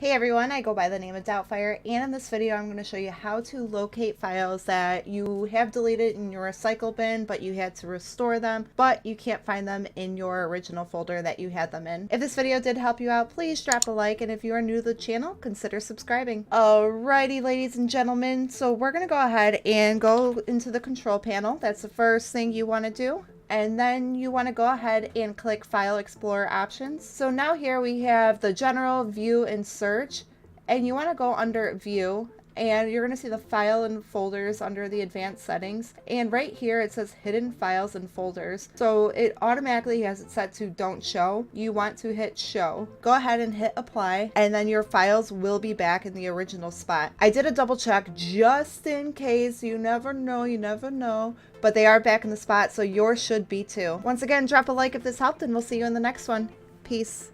Hey everyone, I go by the name of Doubtfire, and in this video I'm going to show you how to locate files that you have deleted in your recycle bin, but you had to restore them, but you can't find them in your original folder that you had them in. If this video did help you out, please drop a like, and if you are new to the channel, consider subscribing. Alrighty, ladies and gentlemen, so we're going to go ahead and go into the control panel. That's the first thing you want to do. And then you want to go ahead and click File Explorer options. So now here we have the general, view, and search. And you want to go under view, and you're going to see the file and folders under the advanced settings. And right here it says hidden files and folders. So it automatically has it set to don't show. You want to hit show. Go ahead and hit apply, and then your files will be back in the original spot. I did a double check just in case. You never know. But they are back in the spot, so yours should be too. Once again, drop a like if this helped, and we'll see you in the next one. Peace.